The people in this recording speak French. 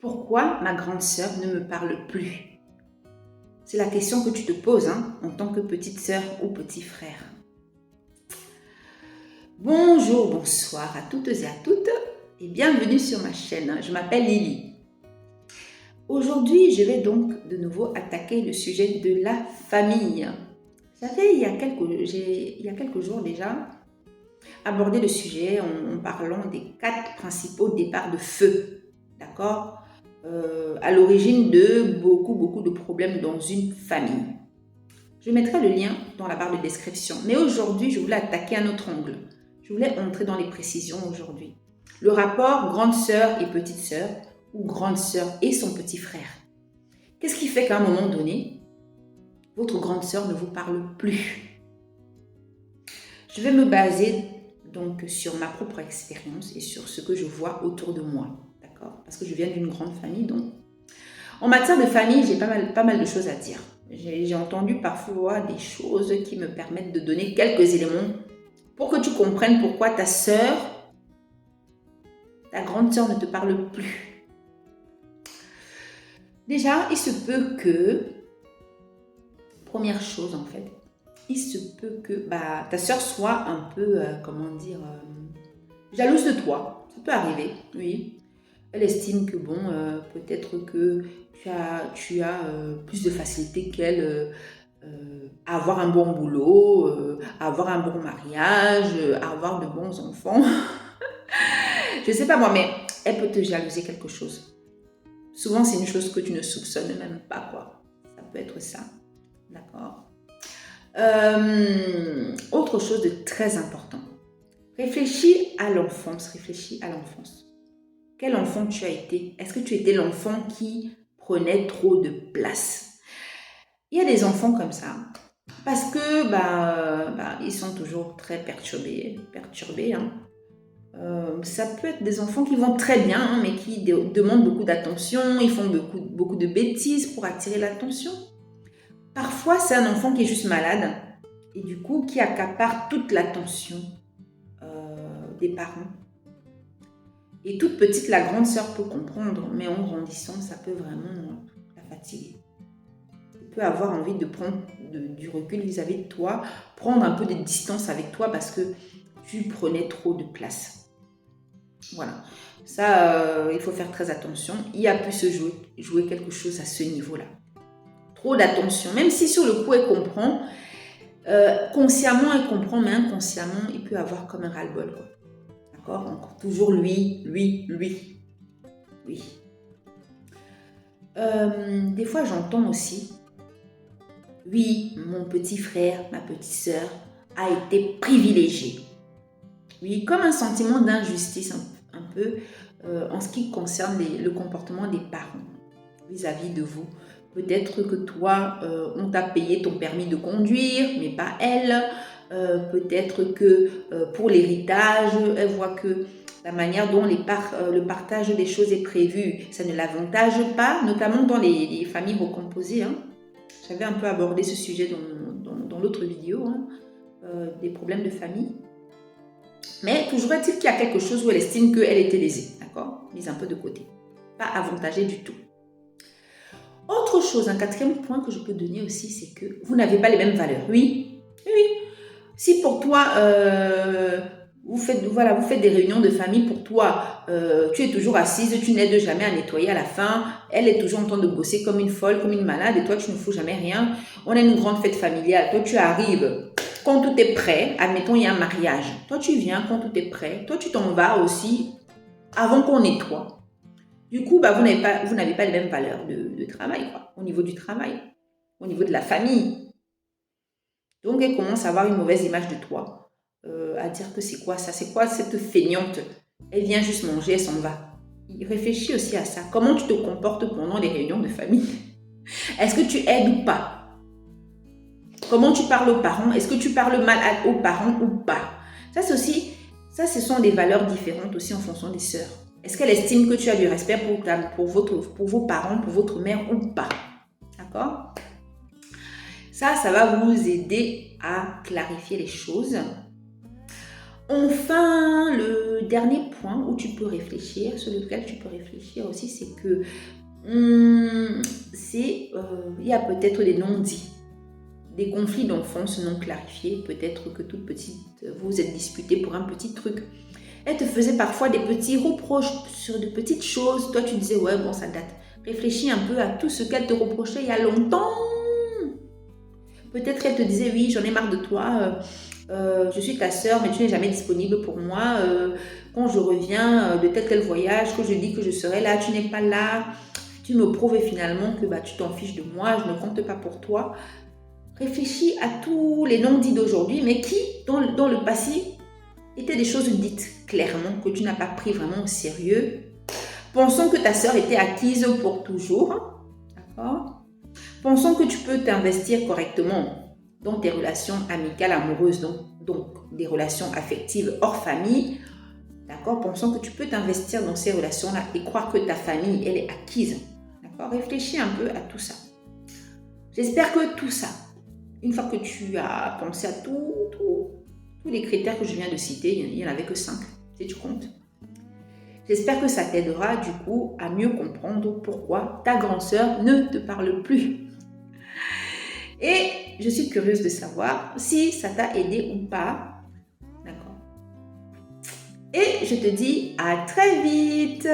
Pourquoi ma grande sœur ne me parle plus? C'est la question que tu te poses en tant que petite sœur ou petit frère. Bonjour, bonsoir à toutes et à toutes et bienvenue sur ma chaîne. Je m'appelle Lily. Aujourd'hui, je vais donc de nouveau attaquer le sujet de la famille. J'avais il y a quelques jours déjà abordé le sujet en parlant des 4 principaux départs de feu. D'accord? À l'origine de beaucoup de problèmes dans une famille. Je mettrai le lien dans la barre de description. Mais aujourd'hui, je voulais attaquer un autre angle. Je voulais entrer dans les précisions aujourd'hui. Le rapport grande sœur et petite sœur, ou grande sœur et son petit frère. Qu'est-ce qui fait qu'à un moment donné, votre grande sœur ne vous parle plus? Je vais me baser donc sur ma propre expérience et sur ce que je vois autour de moi. D'accord? Parce que je viens d'une grande famille, donc en matière de famille, j'ai pas mal de choses à dire. J'ai entendu parfois des choses qui me permettent de donner quelques éléments pour que tu comprennes pourquoi ta sœur, ta grande sœur ne te parle plus. Déjà, il se peut que, première chose en fait, il se peut que ta sœur soit un peu, jalouse de toi. Ça peut arriver, oui. Elle estime que peut-être que tu as plus de facilité qu'elle à avoir un bon boulot, à avoir un bon mariage, à avoir de bons enfants. Je ne sais pas moi, mais elle peut te jalouser quelque chose. Souvent, c'est une chose que tu ne soupçonnes même pas, quoi. Ça peut être ça, d'accord? Autre chose de très important. Réfléchis à l'enfance, Quel enfant tu as été? Est-ce que tu étais l'enfant qui prenait trop de place? Il y a des enfants comme ça parce que ils sont toujours très perturbés. Ça peut être des enfants qui vont très bien, mais qui demandent beaucoup d'attention. Ils font beaucoup de bêtises pour attirer l'attention. Parfois, c'est un enfant qui est juste malade et du coup qui accapare toute l'attention des parents. Et toute petite, la grande sœur peut comprendre, mais en grandissant, ça peut vraiment la fatiguer. Elle peut avoir envie de prendre du recul vis-à-vis de toi, prendre un peu de distance avec toi parce que tu prenais trop de place. Voilà. Ça, il faut faire très attention. Il a pu se jouer quelque chose à ce niveau-là. Trop d'attention. Même si sur le coup, elle comprend, consciemment, elle comprend, mais inconsciemment, il peut avoir comme un ras-le-bol, quoi. D'accord? Encore toujours lui. Des fois, j'entends aussi, oui, mon petit frère, ma petite sœur a été privilégié. Oui, comme un sentiment d'injustice un peu en ce qui concerne le comportement des parents vis-à-vis de vous. Peut-être que toi, on t'a payé ton permis de conduire, mais pas elle. Peut-être que pour l'héritage, elle voit que la manière dont le partage des choses est prévu, ça ne l'avantage pas, notamment dans les familles recomposées. J'avais un peu abordé ce sujet dans l'autre vidéo, des problèmes de famille. Mais toujours est-il qu'il y a quelque chose où elle estime qu'elle était lésée, d'accord? Mise un peu de côté. Pas avantagée du tout. Autre chose, un quatrième point que je peux donner aussi, c'est que vous n'avez pas les mêmes valeurs. Oui. Si pour toi, vous faites des réunions de famille, pour toi, tu es toujours assise, tu n'aides jamais à nettoyer à la fin, elle est toujours en train de bosser comme une folle, comme une malade, et toi, tu ne fous jamais rien. On a une grande fête familiale, toi, tu arrives quand tout est prêt, admettons, il y a un mariage. Toi, tu viens quand tout est prêt, toi, tu t'en vas aussi avant qu'on nettoie. Du coup, vous n'avez pas les mêmes valeurs de travail, quoi, au niveau du travail, au niveau de la famille. Donc, elle commence à avoir une mauvaise image de toi, à dire que c'est quoi ça, c'est quoi cette feignante? Elle vient juste manger, elle s'en va. Réfléchis aussi à ça. Comment tu te comportes pendant les réunions de famille? Est-ce que tu aides ou pas? Comment tu parles aux parents? Est-ce que tu parles mal aux parents ou pas? Ça, ce sont des valeurs différentes aussi en fonction des sœurs. Est-ce qu'elle estime que tu as du respect pour vos parents, pour votre mère ou pas? D'accord? Ça va vous aider à clarifier les choses. Enfin, le dernier point où tu peux réfléchir, sur lequel tu peux réfléchir aussi, c'est que il y a peut-être des non-dits, des conflits d'enfance non clarifiés. Peut-être que toute petite, vous êtes disputés pour un petit truc. Elle te faisait parfois des petits reproches sur de petites choses. Toi, tu disais, ouais, bon, ça date. Réfléchis un peu à tout ce qu'elle te reprochait il y a longtemps. Peut-être qu'elle te disait, oui, j'en ai marre de toi. Je suis ta sœur, mais tu n'es jamais disponible pour moi. Quand je reviens de tel voyage, que je dis que je serai là, tu n'es pas là. Tu me prouves finalement que tu t'en fiches de moi, je ne compte pas pour toi. Réfléchis à tous les non-dits d'aujourd'hui, mais qui, dans le passé, étaient des choses dites clairement, que tu n'as pas pris vraiment au sérieux. Pensons que ta sœur était acquise pour toujours. D'accord? Pensons que tu peux t'investir correctement dans tes relations amicales, amoureuses, donc des relations affectives hors famille. D'accord? Pensons que tu peux t'investir dans ces relations-là et croire que ta famille, elle est acquise. D'accord? Réfléchis un peu à tout ça. J'espère que tout ça, une fois que tu as pensé à tous les critères que je viens de citer, il n'y en avait que 5, si tu comptes. J'espère que ça t'aidera du coup à mieux comprendre pourquoi ta grande sœur ne te parle plus. Et je suis curieuse de savoir si ça t'a aidé ou pas. D'accord. Et je te dis à très vite.